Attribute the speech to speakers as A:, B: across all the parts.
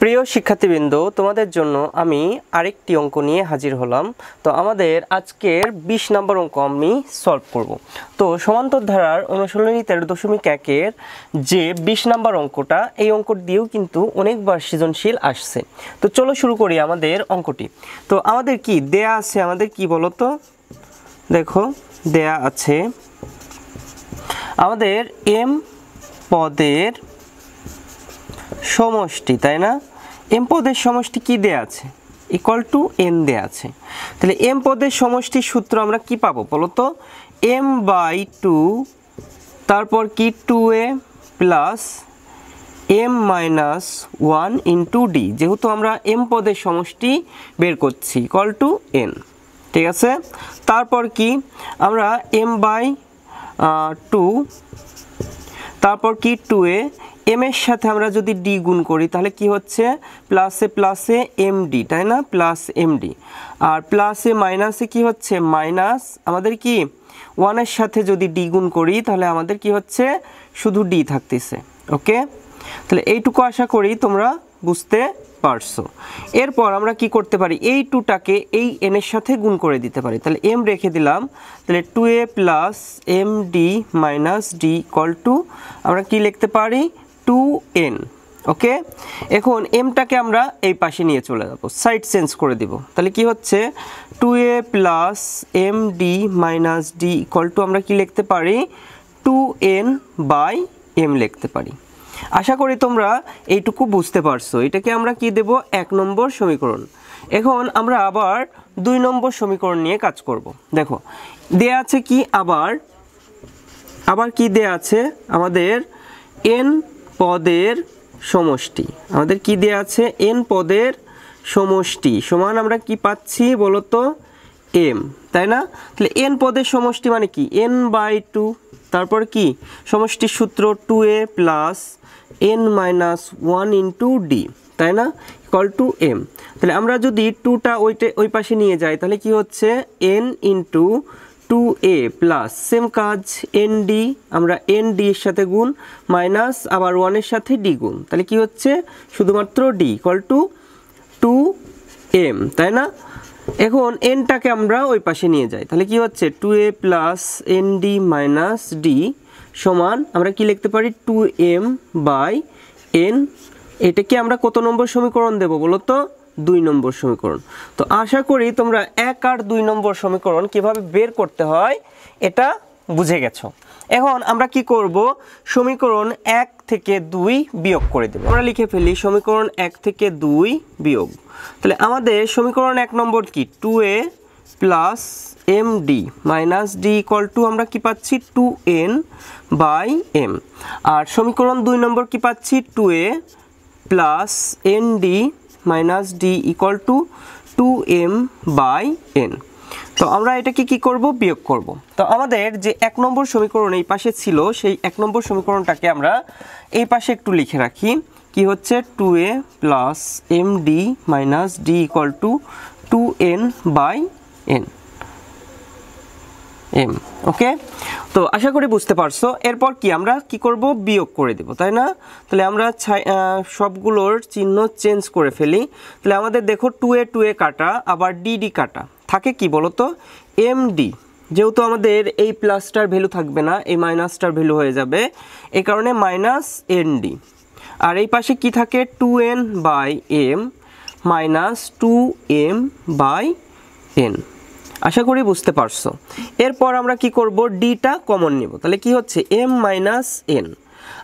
A: প্রিয় শিক্ষার্থীবৃন্দ, তোমাদের জন্য আমি আরেকটি অঙ্ক নিয়ে হাজির হলাম। তো আমাদের আজকের 20 নম্বর অঙ্ক আমি সলভ করব। তো সমান্তর ধারার অনুশীলনী 13.1-এর যে 20 নম্বর অঙ্কটা, এই অঙ্ক দিয়েও কিন্তু অনেকবার সৃজনশীল আসছে। তো চলো শুরু করি আমাদের অঙ্কটি। তো আমাদের কি দেয়া আছে, আমাদের কি বলো তো, দেখো দেয়া আছে আমাদের m পদের সমষ্টি, তাই না? m পদের সমষ্টি কি দেয়া আছে? ইকুয়াল টু n দেয়া আছে। তাহলে m পদের সমষ্টির সূত্র আমরা কি পাবো বলো তো? m/2 তারপর কি 2a plus m-1 into d, যেহেতু আমরা m পদের সমষ্টি বের করছি, ইকুয়াল টু n। ঠিক আছে, তারপর কি আমরা m/2 তারপর কি 2a, m এর সাথে আমরা যদি d গুণ করি তাহলে কি হচ্ছে প্লাসে প্লাসে md, তাই না? Plus md। আর প্লাসে মাইনাসে কি হচ্ছে মাইনাস, আমাদের কি 1 এর সাথে যদি d গুণ করি তাহলে আমাদের কি হচ্ছে শুধু d থাকতেছে। ওকে, তাহলে এইটুকু আশা করি তোমরা বুঝতে পারছো। এরপর আমরা কি করতে পারি, এই 2টাকে এই n এর সাথে গুণ করে দিতে পারি। তাহলে m রেখে দিলাম, তাহলে 2a plus md minus d equal to আমরা কি লিখতে পারি 2n। ওকে, এখন mটাকে আমরা এই পাশে নিয়ে চলে যাব, সাইড চেঞ্জ করে দিব। তাহলে কি হচ্ছে 2a plus md minus d equal to আমরা কি লিখতে পারি 2n/m লিখতে পারি। আশা করি তোমরা এইটুকু বুঝতে পারছো। এটাকে আমরা কি দেব 1 নম্বর সমীকরণ। এখন আমরা আবার 2 নম্বর সমীকরণ নিয়ে কাজ করব। দেখো দেয়া আছে কি আবার কি দেয়া আছে আমাদের n পদের সমষ্টি। আমাদের কি দেয়া আছে n পদের সমষ্টি সমান আমরা কি পাচ্ছি বলতো m, তাই না? তাহলে n পদের সমষ্টি মানে কি n/2, তারপর কি সমষ্টির সূত্র 2a plus n-1 into d, তাই না? Equal to m। তাহলে আমরা যদি 2টা ওই পাশে নিয়ে যাই তাহলে কি হচ্ছে n into 2a plus same কাজ nd, আমরা nd এর সাথে গুণ মাইনাস আবার 1 এর সাথে d গুণ, তাহলে কি হচ্ছে শুধুমাত্র d ইকুয়াল টু 2m, তাই না? এখন nটাকে আমরা ওই পাশে নিয়ে যাই তাহলে কি হচ্ছে 2a plus nd minus d সমান আমরা কি লিখতে পারি 2m/n। এটাকে আমরা কত নম্বর সমীকরণ দেব বলো তো 2 নম্বর সমীকরণ। তো আশা করি তোমরা 1 আর 2 নম্বর সমীকরণ কিভাবে বের করতে হয় এটা বুঝে গেছো। এখন আমরা কি করব, সমীকরণ 1 থেকে 2 বিয়োগ করে দেব। আমরা লিখে ফেলি সমীকরণ 1 থেকে 2 বিয়োগ। তাহলে আমাদের সমীকরণ 1 নম্বর কি 2a plus md minus d equal to আমরা কি পাচ্ছি 2n/m। আর সমীকরণ 2 নম্বর কি পাচ্ছি 2a plus nd minus d equal to 2m/n। তো আমরা এটাকে কি করব বিয়োগ করব। তো আমাদের যে 1 নম্বর সমীকরণ এই পাশে ছিল সেই 1 নম্বর সমীকরণটাকে আমরা এই পাশে একটু লিখে রাখি। কি হচ্ছে 2a plus md minus d equal to 2n/n m। ওকে, তো আশা করি বুঝতে পারছো। এরপর কি আমরা কি করব বিয়োগ করে দেব, তাই না? তাহলে আমরা সবগুলোর চিহ্ন চেঞ্জ করে ফেলি। তাহলে আমাদের দেখো 2a কাটা আবার dd কাটা থাকে কি বলতো md, যেহেতু আমাদের এই প্লাসটার ভ্যালু থাকবে না, এই মাইনাসটার ভ্যালু হয়ে যাবে, এই কারণে মাইনাস nd। আর এই পাশে কি থাকে 2n/m মাইনাস 2m/n। আশা করি বুঝতে পারছো। এরপর আমরা কি করব ডটা কমন নিব, তাহলে কি হচ্ছে m-n।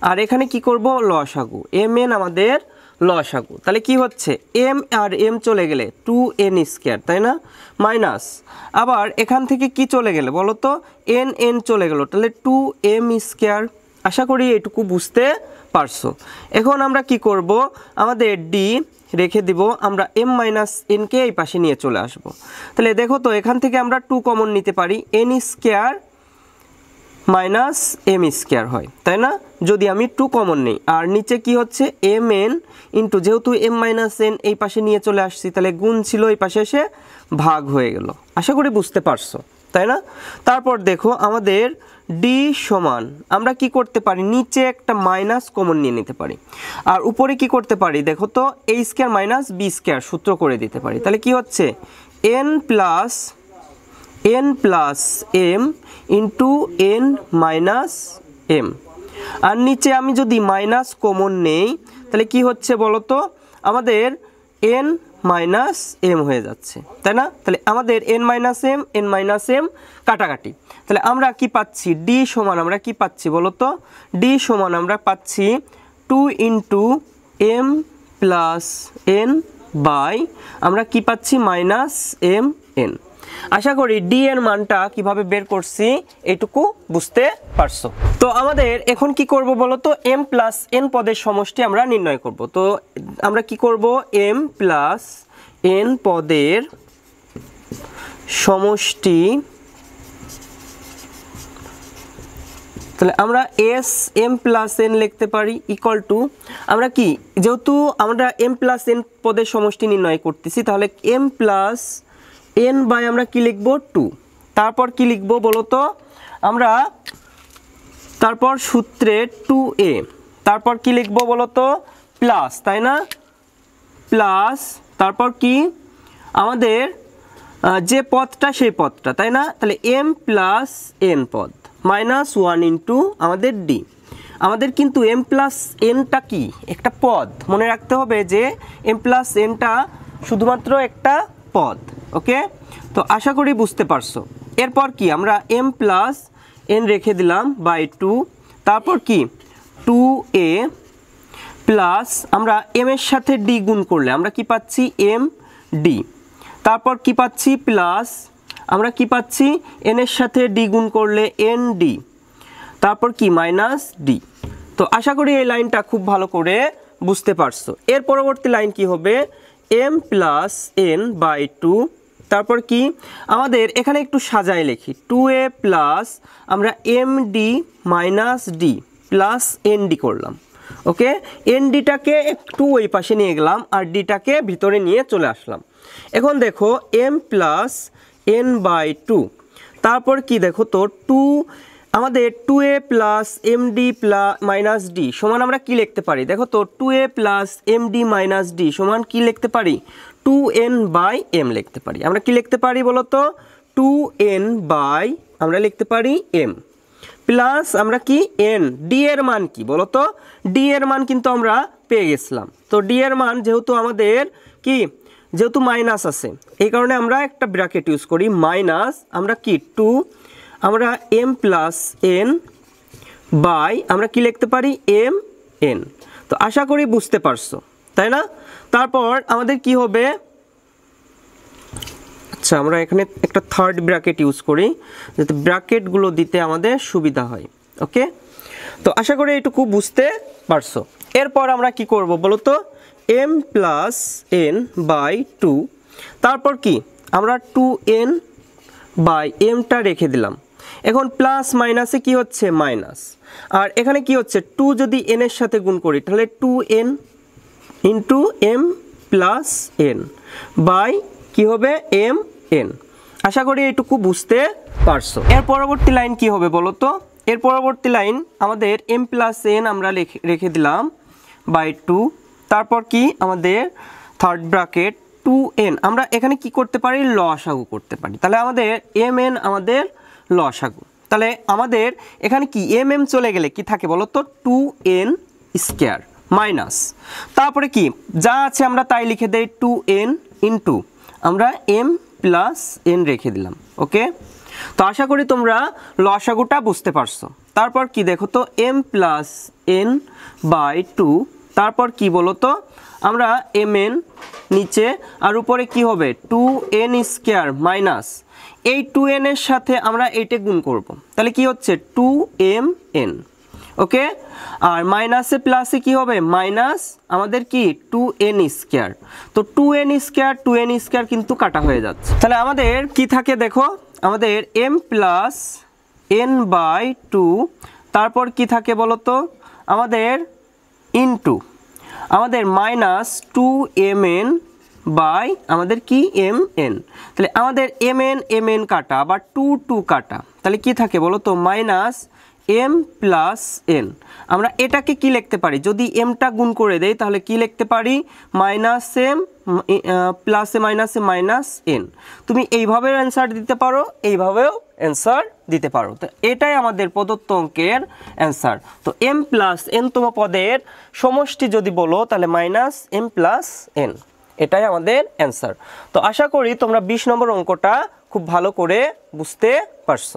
A: আর এখানে কি করব লসাগু, mn আমাদের লসাগু। তাহলে কি হচ্ছে m আর m চলে গেলে 2n², তাই না? মাইনাস আবার এখান থেকে কি চলে গেলে বলো তো n চলে গেল, তাহলে 2m²। আশা করি এটুকু বুঝতে পারছো। এখন আমরা কি করব আমাদের d রেখে দিব, আমরা m-n কে এই পাশে নিয়ে চলে আসব। তাহলে দেখো তো এখান থেকে আমরা 2 কমন নিতে পারি, n² মাইনাস m² হয়, তাই না? যদি আমি 2 কমন নিই। আর নিচে কি হচ্ছে mn ইন্টু, যেহেতু m-n এই পাশে নিয়ে চলে আসছি তাহলে গুণ ছিল এই পাশে এসে ভাগ হয়ে গেল। আশা করি বুঝতে পারছো, তাই না? তারপর দেখো আমাদের ডি সমান আমরা কি করতে পারি, নিচে একটা মাইনাস কমন নিয়ে নিতে পারি, আর উপরে কি করতে পারি দেখো তো, a square minus b square সূত্র করে দিতে পারি। তাহলে কি হচ্ছে n plus m into n minus m, আর নিচে আমি যদি মাইনাস কমন নেই তাহলে কি হচ্ছে বলো তো, আমাদের n মাইনাস m হয়ে যাচ্ছে, তাই না? তাহলে আমাদের n মাইনাস m কাটাকাটি, তাহলে আমরা কি পাচ্ছি, ডি সমান আমরা কি পাচ্ছি বলো তো, ডি সমান আমরা পাচ্ছি 2 into m plus n by আমরা কি পাচ্ছি মাইনাস m n। আশা করি ডি এর মানটা কিভাবে বের করছি এইটুকু বুঝতে পারছো। তো আমাদের এখন কি করব বলো তো, m প্লাস n পদের সমষ্টি আমরা নির্ণয় করব। তো আমরা কি করব, m প্লাস n পদের সমষ্টি, তাহলে আমরা এস এম প্লাস এন লিখতে পারি ইকুয়াল টু, আমরা কি যেহেতু আমরা m প্লাস n পদের সমষ্টি নির্ণয় করতেছি, তাহলে m প্লাস n বাই আমরা কি লিখব 2, তারপর কি লিখব বলো তো, আমরা তারপর সূত্রে 2a, তারপর কি লিখব বলো তো প্লাস, তাই না, প্লাস তারপর কি আমাদের যে পদটা সেই পদটা, তাই না, তাহলে m প্লাস n পদ মাইনাস 1 ইন্টু আমাদের ডি। আমাদের কিন্তু m প্লাস nটা কি একটা পদ, মনে রাখতে হবে যে m প্লাস nটা শুধুমাত্র একটা পদ। ওকে, তো আশা করি বুঝতে পারছো। এরপর কি আমরা m প্লাস n রেখে দিলাম বাই 2, তারপর কি 2a প্লাস আমরা m এর সাথে d গুণ করলে আমরা কি পাচ্ছি m d, তারপর কি পাচ্ছি প্লাস আমরা কি পাচ্ছি n এর সাথে d গুণ করলে n d, তারপর কি মাইনাস d। তো আশা করি এই লাইনটা খুব ভালো করে বুঝতে পারছো। এর পরবর্তী লাইন কি হবে, m প্লাস n বাই 2, তারপর কি আমাদের এখানে একটু সাজায় লিখি 2a প্লাস আমরা md minus d plus nd করলাম। ওকে, ndটাকে একটু ওই পাশে নিয়ে গেলাম আর dটাকে ভিতরে নিয়ে চলে আসলাম। এখন দেখো m প্লাস n বাই 2, তারপর কি দেখো তো 2 আমাদের 2a plus md plus minus d সমান আমরা কি লিখতে পারি দেখো তো, 2a plus md minus d সমান কি লিখতে পারি 2n বাই m লিখতে পারি। আমরা কি লিখতে পারি বলো তো, 2n বাই আমরা লিখতে পারি m প্লাস আমরা কি n, d এর মান কি বলো তো, d এর মান কিন্তু আমরা পেয়ে গেছিলাম। তো d এর মান যেহেতু আমাদের কি যেহেতু মাইনাস আছে এই কারণে আমরা একটা ব্র্যাকেট ইউজ করি মাইনাস আমরা কি 2 আমরা m প্লাস n বাই আমরা কি লিখতে পারি m n। তো আশা করি বুঝতে পারছো, তাই না? তারপর আমাদের কি হবে, আচ্ছা আমরা এখানে একটা থার্ড ব্র্যাকেট ইউজ করি যাতে ব্র্যাকেটগুলো দিতে আমাদের সুবিধা হয়। ওকে, তো আশা করি এইটুকু বুঝতে পারছো। এরপর আমরা কি করব বলো তো, m প্লাস n বাই 2, তারপর কি আমরা 2n বাই mটা রেখে দিলাম। এখন প্লাস মাইনাসে কি হচ্ছে মাইনাস, আর এখানে কি হচ্ছে 2 যদি n এর সাথে গুণ করি তাহলে 2n into m plus n by কি হবে m n। আশা করি এইটুকু বুঝতে পারছো। এর পরবর্তী লাইন কি হবে বলো তো, এর পরবর্তী লাইন আমাদের m প্লাস n আমরা রেখে দিলাম বাই 2, তারপর কি আমাদের থার্ড ব্র্যাকেট 2n আমরা এখানে কি করতে পারি লসাগু করতে পারি, তাহলে আমাদের mn আমাদের লসাগু, তাহলে আমাদের এখানে কি mm চলে গেলে কি থাকে বলো তো 2n স্কয়ার মাইনাস তারপরে কি যা আছে আমরা তাই লিখে দেই 2n ইন্টু আমরা m প্লাস n রেখে দিলাম। ওকে, তো আশা করি তোমরা লসাগুটা বুঝতে পারছো। তারপর কি দেখো তো m প্লাস n বাই 2, তারপর কি বলো তো আমরা mn নিচে আর উপরে কি হবে 2n স্কয়ার মাইনাস এই 2n এর সাথে আমরা এইটা গুণ করব, তাহলে কি হচ্ছে 2mn। ওকে, আর মাইনাসে প্লাসে কি হবে মাইনাস আমাদের কি 2n স্কয়ার, তো 2n স্কয়ার কিন্তু কাটা হয়ে যাচ্ছে। তাহলে আমাদের কি থাকে দেখো, আমাদের m প্লাস n বাই 2, তারপর কি থাকে বলো তো আমাদের ইনটু আমাদের মাইনাস 2mn বাই আমাদের কি এম এন। তাহলে আমাদের এম এন কাটা বা 2 কাটা, তাহলে কি থাকে বলো তো, মাইনাস এম প্লাস এন। আমরা এটাকে কি লিখতে পারি, যদি এমটা গুণ করে দেই তাহলে কি লিখতে পারি, মাইনাস এম প্লাসে মাইনাসে মাইনাস এন। তুমি এইভাবেও অ্যান্সার দিতে পারো, এইভাবেও অ্যান্সার দিতে পারো। তো এটাই আমাদের প্রদত্ত অঙ্কের অ্যান্সার। তো এম প্লাস এন তম পদের সমষ্টি যদি বলো তাহলে মাইনাস এম প্লাস এন, এটাই আমাদের অ্যান্সার। তো আশা করি তোমরা 20 নম্বর অঙ্কটা খুব ভালো করে বুঝতে পারছো।